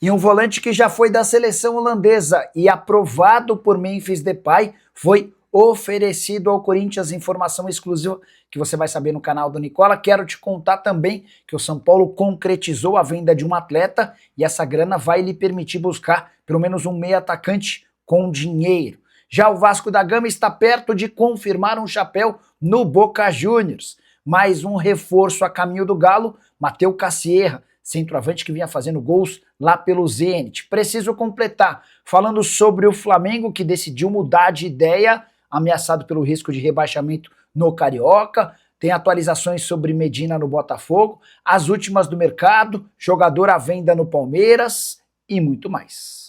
E um volante que já foi da seleção holandesa e aprovado por Memphis Depay foi oferecido ao Corinthians. Informação exclusiva que você vai saber no canal do Nicola. Quero te contar também que o São Paulo concretizou a venda de um atleta e essa grana vai lhe permitir buscar pelo menos um meio atacante com dinheiro. Já o Vasco da Gama está perto de confirmar um chapéu no Boca Juniors. Mais um reforço a caminho do Galo, Matheus Cassierra, centroavante que vinha fazendo gols lá pelo Zenit. Preciso completar, falando sobre o Flamengo, que decidiu mudar de ideia, ameaçado pelo risco de rebaixamento no Carioca. Tem atualizações sobre Medina no Botafogo, as últimas do mercado, jogador à venda no Palmeiras e muito mais.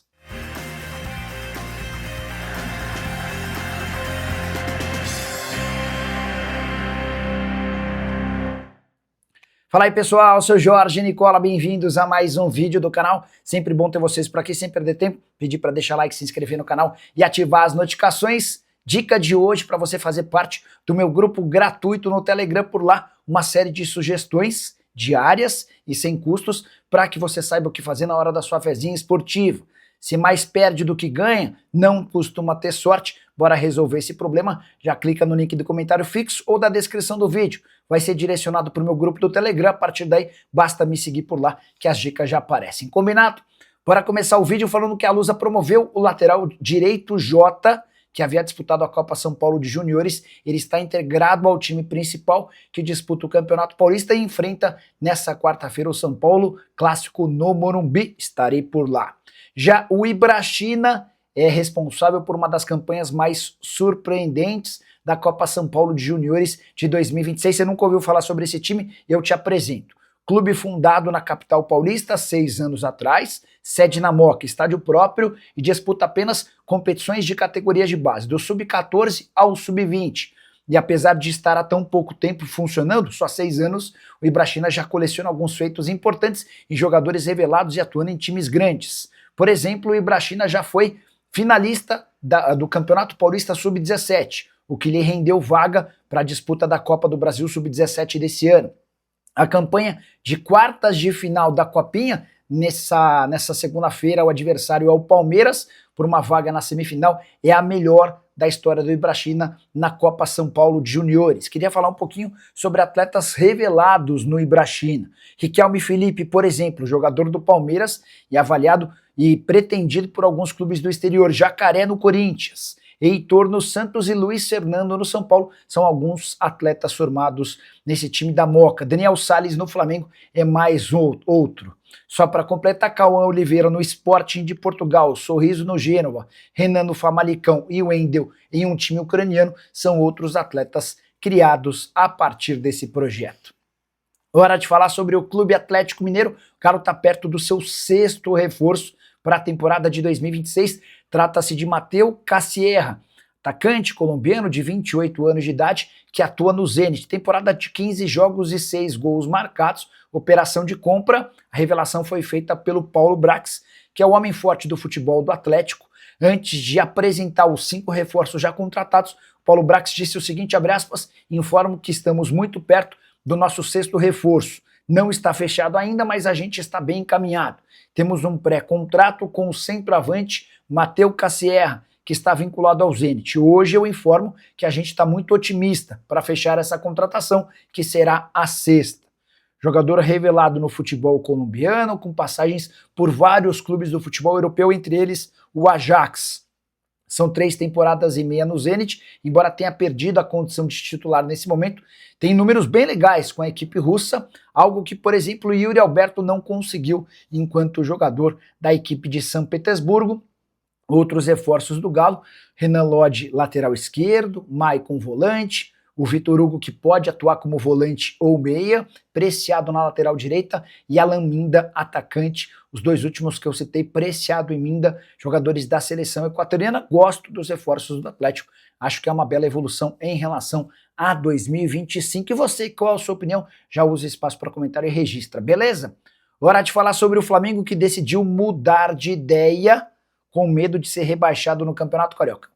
Fala aí pessoal, eu sou Jorge Nicola, bem-vindos a mais um vídeo do canal. Sempre bom ter vocês por aqui, sem perder tempo. Pedir para deixar like, se inscrever no canal e ativar as notificações. Dica de hoje para você fazer parte do meu grupo gratuito no Telegram. Por lá, uma série de sugestões diárias e sem custos para que você saiba o que fazer na hora da sua fezinha esportiva. Se mais perde do que ganha, não costuma ter sorte. Bora resolver esse problema? Já clica no link do comentário fixo ou da descrição do vídeo. Vai ser direcionado para o meu grupo do Telegram. A partir daí, basta me seguir por lá que as dicas já aparecem. Combinado? Bora começar o vídeo falando que a Lusa promoveu o lateral direito Jota, que havia disputado a Copa São Paulo de Juniores. Ele está integrado ao time principal que disputa o Campeonato Paulista e enfrenta nessa quarta-feira o São Paulo, clássico no Morumbi. Estarei por lá. Já o Ibrachina é responsável por uma das campanhas mais surpreendentes da Copa São Paulo de Juniores de 2026. Você nunca ouviu falar sobre esse time? Eu te apresento. Clube fundado na capital paulista 6 anos atrás, sede na Moca, estádio próprio e disputa apenas competições de categorias de base, do sub-14 ao sub-20. E apesar de estar há tão pouco tempo funcionando, só 6 anos, o Ibrachina já coleciona alguns feitos importantes em jogadores revelados e atuando em times grandes. Por exemplo, o Ibrachina já foi finalista do Campeonato Paulista Sub-17, o que lhe rendeu vaga para a disputa da Copa do Brasil Sub-17 desse ano. A campanha de quartas de final da Copinha, nessa segunda-feira, o adversário é o Palmeiras, por uma vaga na semifinal, é a melhor da história do Ibrachina na Copa São Paulo de Juniores. Queria falar um pouquinho sobre atletas revelados no Ibrachina. Riquelme Felipe, por exemplo, jogador do Palmeiras e avaliado e pretendido por alguns clubes do exterior. Jacaré no Corinthians, Heitor no Santos e Luiz Fernando no São Paulo são alguns atletas formados nesse time da Moca. Daniel Salles no Flamengo é mais outro. Só para completar, Cauã Oliveira no Sporting de Portugal, Sorriso no Gênova, Renan no Famalicão e Wendel em um time ucraniano são outros atletas criados a partir desse projeto. Hora de falar sobre o Clube Atlético Mineiro. O Galo está perto do seu 6º reforço para a temporada de 2026. Trata-se de Matheus Cassierra, atacante colombiano de 28 anos de idade que atua no Zenit. Temporada de 15 jogos e 6 gols marcados. Operação de compra. A revelação foi feita pelo Paulo Brax, que é o homem forte do futebol do Atlético. Antes de apresentar os 5 reforços já contratados, Paulo Brax disse o seguinte, abre aspas, informo que estamos muito perto do nosso 6º reforço. Não está fechado ainda, mas a gente está bem encaminhado. Temos um pré-contrato com o centroavante Matheus Cassierra, que está vinculado ao Zenit. Hoje eu informo que a gente está muito otimista para fechar essa contratação, que será a 6ª. Jogador revelado no futebol colombiano, com passagens por vários clubes do futebol europeu, entre eles o Ajax. São 3 temporadas e meia no Zenit, embora tenha perdido a condição de titular nesse momento, tem números bem legais com a equipe russa, algo que, por exemplo, o Yuri Alberto não conseguiu enquanto jogador da equipe de São Petersburgo. Outros reforços do Galo, Renan Lodge, lateral esquerdo, Maicon volante, o Vitor Hugo, que pode atuar como volante ou meia, Preciado na lateral direita e Alan Minda, atacante. Os 2 últimos que eu citei, Preciado e Minda, jogadores da seleção equatoriana. Gosto dos reforços do Atlético, acho que é uma bela evolução em relação a 2025. E você, qual a sua opinião? Já usa espaço para comentário e registra, beleza? Hora de falar sobre o Flamengo, que decidiu mudar de ideia com medo de ser rebaixado no Campeonato Carioca.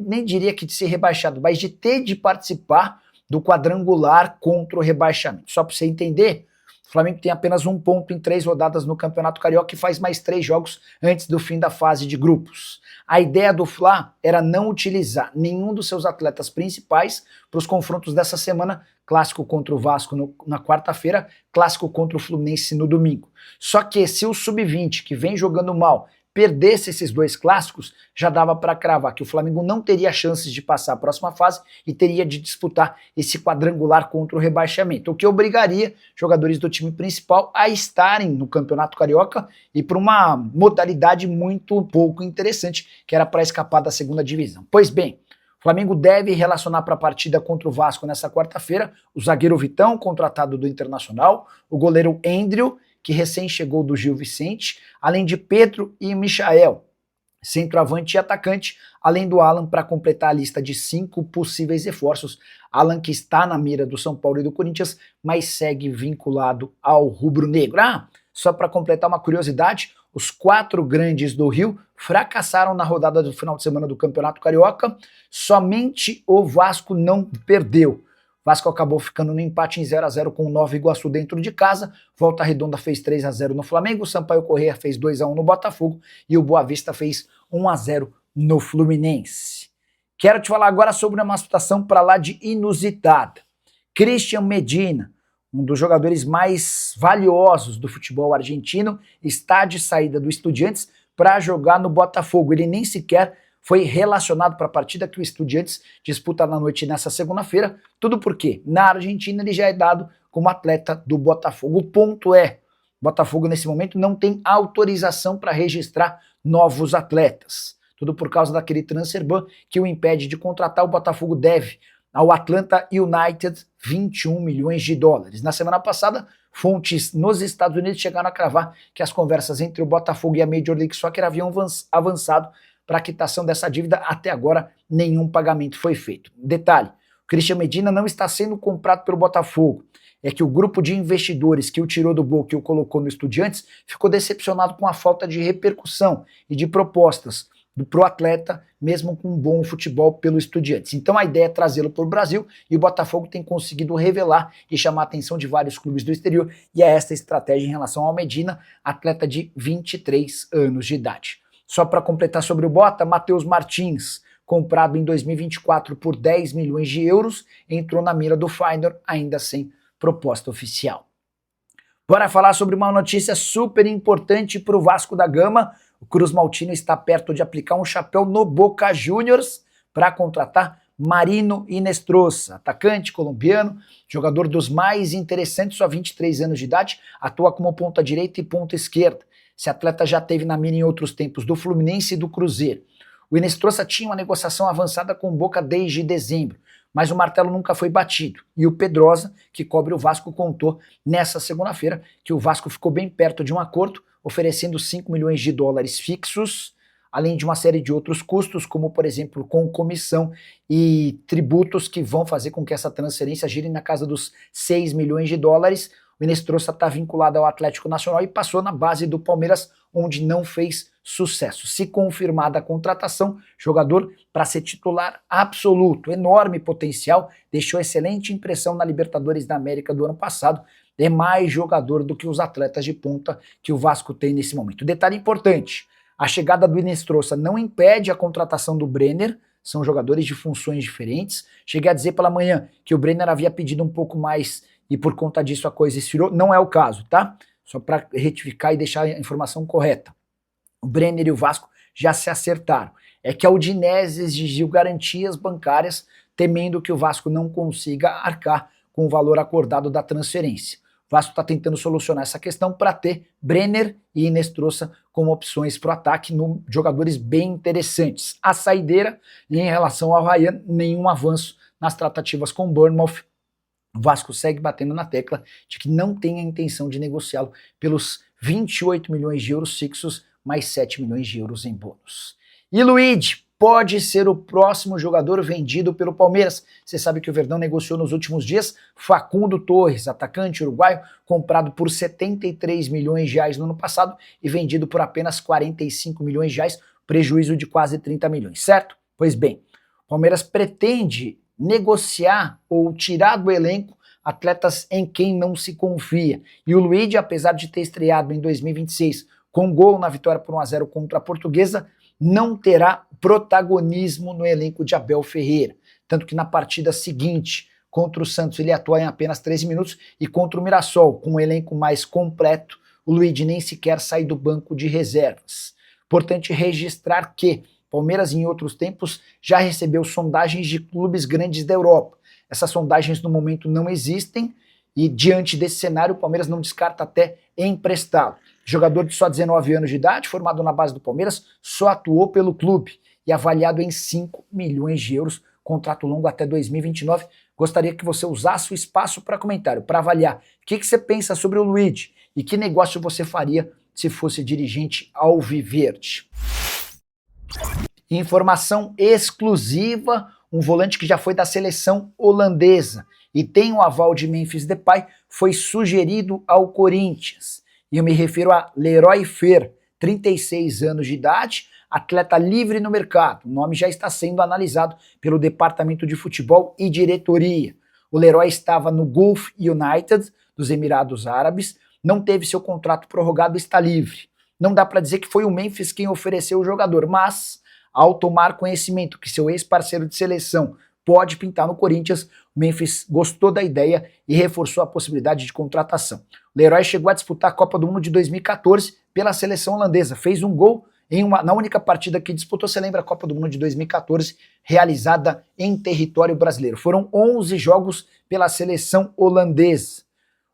Nem diria que de ser rebaixado, mas de participar do quadrangular contra o rebaixamento. Só para você entender, O Flamengo tem apenas 1 ponto em 3 rodadas no Campeonato Carioca e faz mais 3 jogos antes do fim da fase de grupos. A ideia do Fla era não utilizar nenhum dos seus atletas principais para os confrontos dessa semana, clássico contra o Vasco na quarta-feira, clássico contra o Fluminense no domingo. Só que se o Sub-20, que vem jogando mal, perdesse esses 2 clássicos, já dava para cravar que o Flamengo não teria chances de passar a próxima fase e teria de disputar esse quadrangular contra o rebaixamento, o que obrigaria jogadores do time principal a estarem no Campeonato Carioca e por uma modalidade muito pouco interessante, que era para escapar da segunda divisão. Pois bem, o Flamengo deve relacionar para a partida contra o Vasco nessa quarta-feira o zagueiro Vitão, contratado do Internacional, o goleiro Endrio, que recém chegou do Gil Vicente, além de Pedro e Michael, centroavante e atacante, além do Alan, para completar a lista de 5 possíveis reforços. Alan, que está na mira do São Paulo e do Corinthians, mas segue vinculado ao rubro-negro. Só para completar uma curiosidade, os 4 grandes do Rio fracassaram na rodada do final de semana do Campeonato Carioca, somente o Vasco não perdeu. O Vasco acabou ficando no empate em 0-0 com o Nova Iguaçu dentro de casa. Volta Redonda fez 3-0 no Flamengo, o Sampaio Corrêa fez 2-1 no Botafogo e o Boa Vista fez 1-0 no Fluminense. Quero te falar agora sobre uma situação para lá de inusitada. Christian Medina, um dos jogadores mais valiosos do futebol argentino, está de saída do Estudiantes para jogar no Botafogo. Ele nem sequer foi relacionado para a partida que o Estudiantes disputa na noite nessa segunda-feira, tudo porque na Argentina ele já é dado como atleta do Botafogo. O ponto é, o Botafogo nesse momento não tem autorização para registrar novos atletas, tudo por causa daquele transfer ban que o impede de contratar. O Botafogo deve ao Atlanta United 21 milhões de dólares. Na semana passada, fontes nos Estados Unidos chegaram a cravar que as conversas entre o Botafogo e a Major League Soccer haviam avançado para a quitação dessa dívida. Até agora, nenhum pagamento foi feito. Detalhe, o Christian Medina não está sendo comprado pelo Botafogo. É que o grupo de investidores que o tirou do Boca e o colocou no Estudiantes ficou decepcionado com a falta de repercussão e de propostas pro atleta, mesmo com um bom futebol pelo Estudiantes. Então a ideia é trazê-lo para o Brasil e o Botafogo tem conseguido revelar e chamar a atenção de vários clubes do exterior, e é esta a estratégia em relação ao Medina, atleta de 23 anos de idade. Só para completar sobre o Bota, Matheus Martins, comprado em 2024 por 10 milhões de euros, entrou na mira do Feyenoord, ainda sem proposta oficial. Bora falar sobre uma notícia super importante para o Vasco da Gama. O Cruz Maltino está perto de aplicar um chapéu no Boca Juniors para contratar Marino Inestrosa, atacante colombiano, jogador dos mais interessantes, só 23 anos de idade, atua como ponta direita e ponta esquerda. Esse atleta já teve na mira em outros tempos do Fluminense e do Cruzeiro. O Inestrosa tinha uma negociação avançada com o Boca desde dezembro, mas o martelo nunca foi batido. E o Pedrosa, que cobre o Vasco, contou nessa segunda-feira que o Vasco ficou bem perto de um acordo, oferecendo 5 milhões de dólares fixos, além de uma série de outros custos, como, por exemplo, com comissão e tributos que vão fazer com que essa transferência gire na casa dos 6 milhões de dólares. O Inestrosa está vinculado ao Atlético Nacional e passou na base do Palmeiras, onde não fez sucesso. Se confirmada a contratação, jogador para ser titular absoluto, enorme potencial, deixou excelente impressão na Libertadores da América do ano passado, é mais jogador do que os atletas de ponta que o Vasco tem nesse momento. Detalhe importante, a chegada do Inestrosa não impede a contratação do Brenner, são jogadores de funções diferentes. Cheguei a dizer pela manhã que o Brenner havia pedido um pouco mais e por conta disso a coisa esfriou. Não é o caso, tá? Só para retificar e deixar a informação correta. O Brenner e o Vasco já se acertaram. É que a Udinese exigiu garantias bancárias, temendo que o Vasco não consiga arcar com o valor acordado da transferência. O Vasco está tentando solucionar essa questão para ter Brenner e Inestrosa como opções para o ataque, jogadores bem interessantes. A saideira, e em relação ao Ryan, nenhum avanço nas tratativas com o Bournemouth. O Vasco segue batendo na tecla de que não tem a intenção de negociá-lo pelos 28 milhões de euros fixos, mais 7 milhões de euros em bônus. E Luiz pode ser o próximo jogador vendido pelo Palmeiras. Você sabe que o Verdão negociou nos últimos dias Facundo Torres, atacante uruguaio, comprado por 73 milhões de reais no ano passado e vendido por apenas 45 milhões de reais, prejuízo de quase 30 milhões, certo? Pois bem, o Palmeiras pretende negociar ou tirar do elenco atletas em quem não se confia. E o Luigi, apesar de ter estreado em 2026 com gol na vitória por 1-0 contra a Portuguesa, não terá protagonismo no elenco de Abel Ferreira. Tanto que na partida seguinte, contra o Santos, ele atua em apenas 13 minutos, e contra o Mirassol, com um elenco mais completo, o Luigi nem sequer sai do banco de reservas. Importante registrar que Palmeiras, em outros tempos, já recebeu sondagens de clubes grandes da Europa. Essas sondagens, no momento, não existem, e diante desse cenário, o Palmeiras não descarta até emprestá-lo. Jogador de só 19 anos de idade, formado na base do Palmeiras, só atuou pelo clube e avaliado em 5 milhões de euros, contrato longo até 2029. Gostaria que você usasse o espaço para comentário, para avaliar o que você pensa sobre o Luigi e que negócio você faria se fosse dirigente alviverde. Informação exclusiva, um volante que já foi da seleção holandesa e tem o aval de Memphis Depay foi sugerido ao Corinthians. E eu me refiro a Leroy Fer, 36 anos de idade, atleta livre no mercado. O nome já está sendo analisado pelo departamento de futebol e diretoria. O Leroy estava no Gulf United, dos Emirados Árabes, não teve seu contrato prorrogado e está livre. Não dá para dizer que foi o Memphis quem ofereceu o jogador, mas ao tomar conhecimento que seu ex-parceiro de seleção pode pintar no Corinthians, o Memphis gostou da ideia e reforçou a possibilidade de contratação. O Leroy chegou a disputar a Copa do Mundo de 2014 pela seleção holandesa, fez um gol na única partida que disputou. Você lembra a Copa do Mundo de 2014, realizada em território brasileiro. Foram 11 jogos pela seleção holandesa.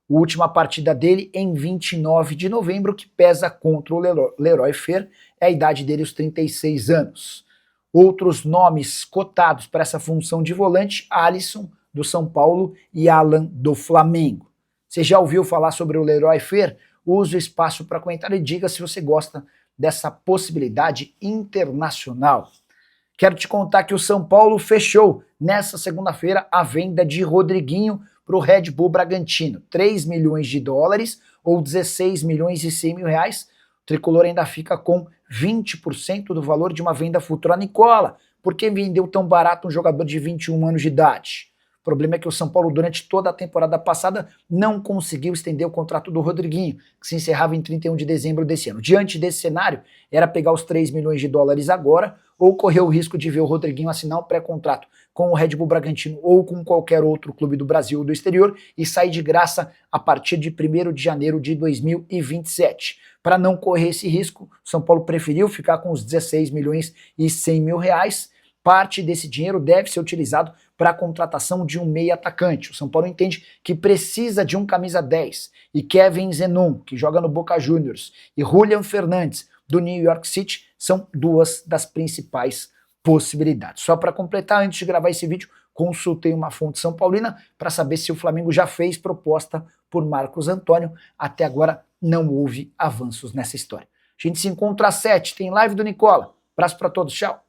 A última partida dele em 29 de novembro, que pesa contra o Leroy Fer, é a idade dele, os 36 anos. Outros nomes cotados para essa função de volante: Alisson, do São Paulo, e Alan, do Flamengo. Você já ouviu falar sobre o Leroy Fer? Use o espaço para comentar e diga se você gosta dessa possibilidade internacional. Quero te contar que o São Paulo fechou nessa segunda-feira a venda de Rodriguinho para o Red Bull Bragantino. 3 milhões de dólares ou 16 milhões e 100 mil reais. O tricolor ainda fica com 20% do valor de uma venda futura. Nicola, por que vendeu tão barato um jogador de 21 anos de idade? O problema é que o São Paulo, durante toda a temporada passada, não conseguiu estender o contrato do Rodriguinho, que se encerrava em 31 de dezembro desse ano. Diante desse cenário, era pegar os 3 milhões de dólares agora ou correr o risco de ver o Rodriguinho assinar um pré-contrato com o Red Bull Bragantino ou com qualquer outro clube do Brasil ou do exterior e sair de graça a partir de 1º de janeiro de 2027. Para não correr esse risco, o São Paulo preferiu ficar com os 16 milhões e 100 mil reais. Parte desse dinheiro deve ser utilizado para a contratação de um meia atacante. O São Paulo entende que precisa de um camisa 10, e Kevin Zenon, que joga no Boca Juniors, e Julian Fernandes, do New York City, são duas das principais possibilidades. Só para completar, antes de gravar esse vídeo, consultei uma fonte são paulina para saber se o Flamengo já fez proposta por Marcos Antônio. Até agora não houve avanços nessa história. A gente se encontra às 7, tem live do Nicola. Abraço para todos, tchau!